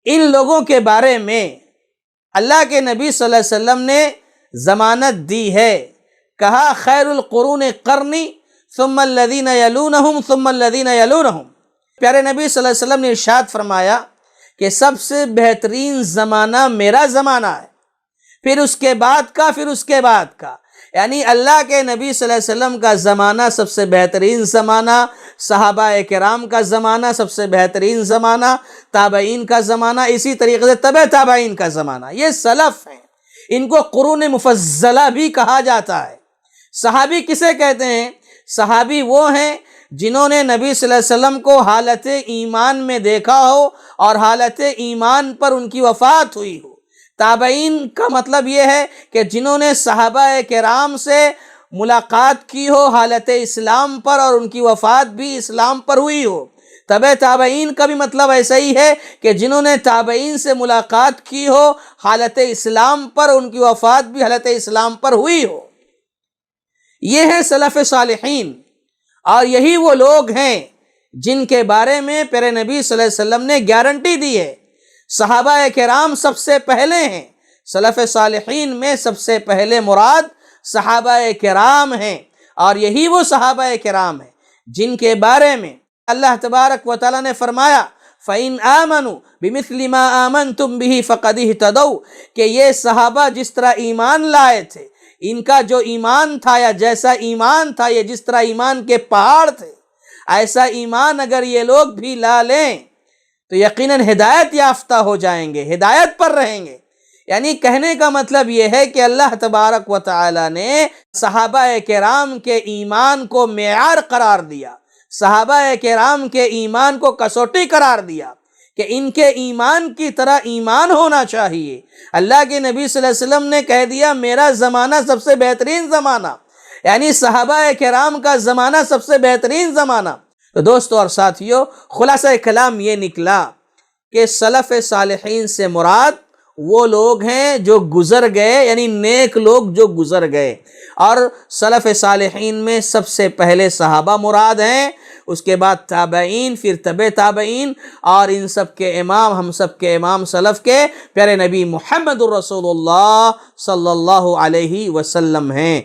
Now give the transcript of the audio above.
ان لوگوں کے بارے میں اللہ کے نبی صلی اللہ علیہ وسلم نے ضمانت دی ہے، کہا خیر القرون قرنی ثم الذین یلونہم ثم الذین یلونہم۔ پیارے نبی صلی اللہ علیہ وسلم نے ارشاد فرمایا کہ سب سے بہترین زمانہ میرا زمانہ ہے، پھر اس کے بعد کا، پھر اس کے بعد کا، یعنی اللہ کے نبی صلی اللہ علیہ وسلم کا زمانہ سب سے بہترین زمانہ، صحابہ کرام کا زمانہ سب سے بہترین زمانہ، تابعین کا زمانہ، اسی طریقے سے تبع تابعین کا زمانہ، یہ سلف ہیں، ان کو قرون مفضلہ بھی کہا جاتا ہے۔ صحابی کسے کہتے ہیں؟ صحابی وہ ہیں جنہوں نے نبی صلی اللہ علیہ وسلم کو حالت ایمان میں دیکھا ہو اور حالت ایمان پر ان کی وفات ہوئی ہو۔ تابعین کا مطلب یہ ہے کہ جنہوں نے صحابہ کرام سے ملاقات کی ہو حالت اسلام پر اور ان کی وفات بھی اسلام پر ہوئی ہو۔ تبع تابعین کا بھی مطلب ایسا ہی ہے کہ جنہوں نے تابعین سے ملاقات کی ہو حالت اسلام پر، ان کی وفات بھی حالت اسلام پر ہوئی ہو۔ یہ ہیں سلف صالحین، اور یہی وہ لوگ ہیں جن کے بارے میں پیارے نبی صلی اللہ علیہ وسلم نے گارنٹی دی ہے۔ صحابہ کرام سب سے پہلے ہیں، سلف صالحین میں سب سے پہلے مراد صحابہ کرام ہیں، اور یہی وہ صحابہ کرام ہیں جن کے بارے میں اللہ تبارک و تعالیٰ نے فرمایا فَإِنْ آمَنُوا بِمِثْلِ مَا آمَنْتُمْ بِهِ فَقَدِ اهْتَدَوْا، کہ یہ صحابہ جس طرح ایمان لائے تھے، ان کا جو ایمان تھا یا جیسا ایمان تھا، یہ جس طرح ایمان کے پہاڑ تھے، ایسا ایمان اگر یہ لوگ بھی لا لیں تو یقیناً ہدایت یافتہ ہو جائیں گے، ہدایت پر رہیں گے۔ یعنی کہنے کا مطلب یہ ہے کہ اللہ تبارک و تعالی نے صحابہ کرام کے ایمان کو معیار قرار دیا، صحابہ کرام کے ایمان کو کسوٹی قرار دیا کہ ان کے ایمان کی طرح ایمان ہونا چاہیے۔ اللہ کے نبی صلی اللہ علیہ وسلم نے کہہ دیا میرا زمانہ سب سے بہترین زمانہ، یعنی صحابہ کرام کا زمانہ سب سے بہترین زمانہ۔ تو دوستو اور ساتھیو، خلاصہ کلام یہ نکلا کہ سلف صالحین سے مراد وہ لوگ ہیں جو گزر گئے، یعنی نیک لوگ جو گزر گئے، اور سلف صالحین میں سب سے پہلے صحابہ مراد ہیں، اس کے بعد تابعین، پھر تبع تابعین، اور ان سب کے امام، ہم سب کے امام سلف کے پیارے نبی محمد الرسول اللہ صلی اللہ علیہ وسلم ہیں۔